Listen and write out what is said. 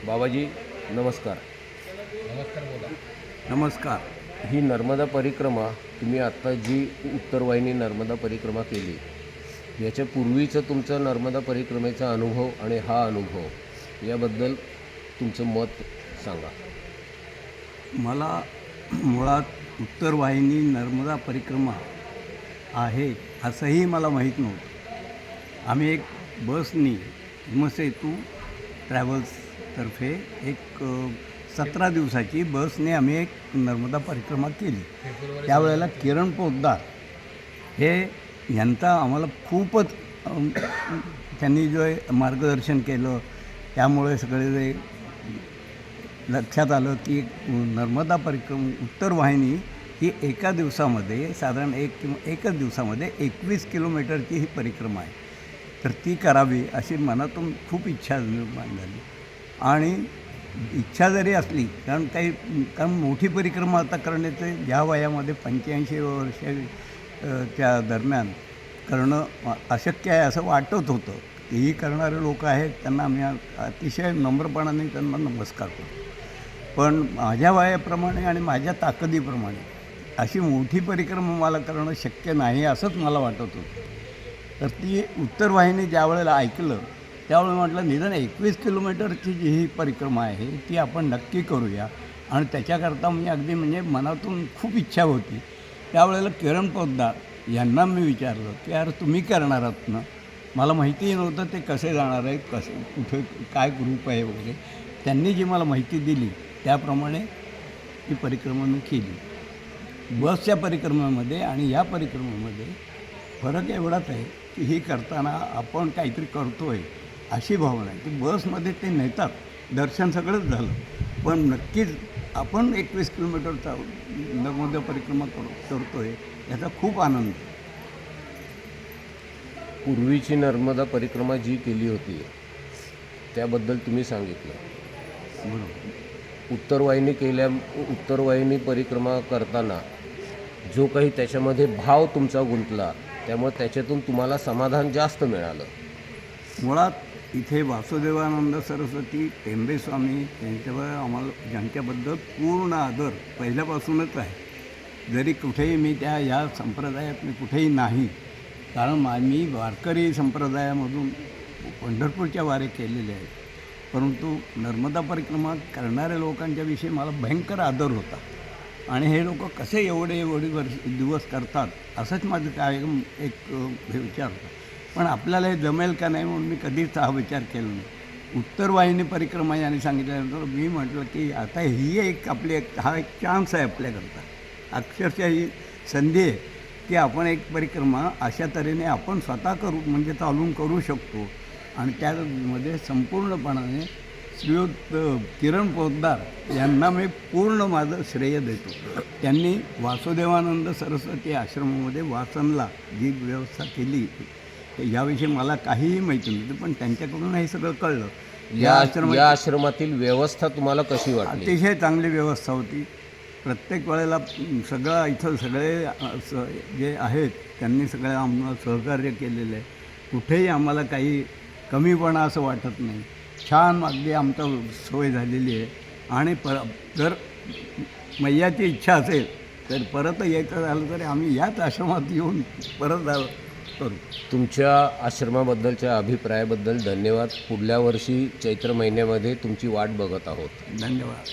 बाबाजी नमस्कार. नमस्कार, बोला. नमस्कार. ही नर्मदा परिक्रमा तुम्ही आत्ता जी उत्तर वाहिनी नर्मदा परिक्रमा केली, याच्या पूर्वीचं तुमचं नर्मदा परिक्रमेचा अनुभव आणि हा अनुभव याबद्दल तुमचं मत सांगा. मला मुळात उत्तर वाहिनी नर्मदा परिक्रमा आहे असंही मला माहीत नव्हतं. आम्ही एक बसनी हिमसेतू ट्रॅव्हल्सतर्फे एक 17 दिवसाची बसने आम्ही एक नर्मदा परिक्रमा केली. त्यावेळेला किरण पोद्दार हे यांचा आम्हाला खूपच त्यांनी जो मार्गदर्शन केलं, त्यामुळे सगळे जे लक्षात आलं की नर्मदा परिक्रमा उत्तर वाहिनी ही एका दिवसामध्ये साधारण एकच दिवसामध्ये 21 किलोमीटरची ही परिक्रमा आहे. तर ती करावी अशी मनातून खूप इच्छा निर्माण झाली. आणि इच्छा जरी असली कारण मोठी परिक्रमा आता करण्याचे या वयामध्ये 85 वर्षाच्या दरम्यान करणं अशक्य आहे असं वाटत होतं. तेही करणारे लोक आहेत, त्यांना आम्ही अतिशय नम्रपणाने त्यांना नमस्कार करतो. पण माझ्या वयाप्रमाणे आणि माझ्या ताकदीप्रमाणे अशी मोठी परिक्रमा मला करणं शक्य नाही असंच मला वाटत होतं. तर ती उत्तर वाहिनी ज्या वेळेला ऐकलं त्यावेळेला म्हटलं निदान 21 किलोमीटरची जी ही परिक्रमा आहे ती आपण नक्की करूया. आणि त्याच्याकरता मी अगदी म्हणजे मनातून खूप इच्छा होती. त्यावेळेला किरण पोद्दार यांना मी विचारलं की यार तुम्ही करणार आहात ना. मला माहितीही नव्हतं ते कसे जाणार आहेत, कसे कुठे काय ग्रुप आहे वगैरे. त्यांनी जी मला माहिती दिली त्याप्रमाणे ही परिक्रमा मी केली. बसच्या परिक्रमेमध्ये आणि या परिक्रमेमध्ये फरक एवढाच आहे की ही करताना आपण काहीतरी करतो आहे अशी भावना आहे. की बसमध्ये ते नेतात, दर्शन सगळंच झालं, पण नक्कीच आपण 21 किलोमीटरचा नर्मदा परिक्रमा करतो आहे याचा खूप आनंद. पूर्वीची नर्मदा परिक्रमा जी केली होती त्याबद्दल तुम्ही सांगितलं. बरोबर. उत्तर वाहिनी परिक्रमा करताना जो काही त्याच्यामध्ये भाव तुमचा गुंतला, त्यामुळे त्याच्यातून तुम्हाला समाधान जास्त मिळालं. मुळात इथे वासुदेवानंद सरस्वती टेंबेस्वामी यांच्यावर आम्हाला ज्यांच्याबद्दल पूर्ण आदर पहिल्यापासूनच आहे. जरी कुठेही मी या संप्रदायात मी कुठेही नाही, कारण मी वारकरी संप्रदायामधून पंढरपूरच्या वारे केलेले आहेत. परंतु नर्मदा परिक्रमा करणाऱ्या लोकांच्याविषयी मला भयंकर आदर होता. आणि हे लोक कसे एवढे दिवस करतात असंच माझं काय एक हे विचार होता. पण आपल्याला हे जमेल का नाही म्हणून मी कधीच हा विचार केला नाही. उत्तर वाहिनी परिक्रमा यांनी सांगितल्यानंतर मी म्हटलं की आता ही एक हा एक चान्स आहे आपल्याकरता, अक्षरशः ही संधी आहे की आपण एक परिक्रमा अशा तऱ्हेने आपण स्वतः करू म्हणजे चालून करू शकतो. आणि त्यामध्ये संपूर्णपणाने श्रीयुत किरण पोद्दार यांना मी पूर्ण माझं श्रेय देतो. त्यांनी वासुदेवानंद सरस्वती आश्रमामध्ये वाचनला जी व्यवस्था केली याविषयी मला काहीही माहिती नव्हतं, पण त्यांच्याकडून हे सगळं कळलं. या आश्रमातील व्यवस्था तुम्हाला कशी वाटली? अतिशय चांगली व्यवस्था होती. प्रत्येक वेळेला सगळं इथं सगळे जे आहेत त्यांनी सगळं आम्हाला सहकार्य केलेलं आहे. कुठेही आम्हाला काही कमीपणा असं वाटत नाही. छान अगदी आमचं सोय झालेली आहे. आणि जर मैयाची इच्छा असेल तर परत यायचं झालं तरी आम्ही याच आश्रमात येऊन परत करू. तुमच्या आश्रमाबद्दलच्या अभिप्रायाबद्दल धन्यवाद. पुढल्या वर्षी चैत्र महिन्यामध्ये तुमची वाट बघत आहोत. धन्यवाद.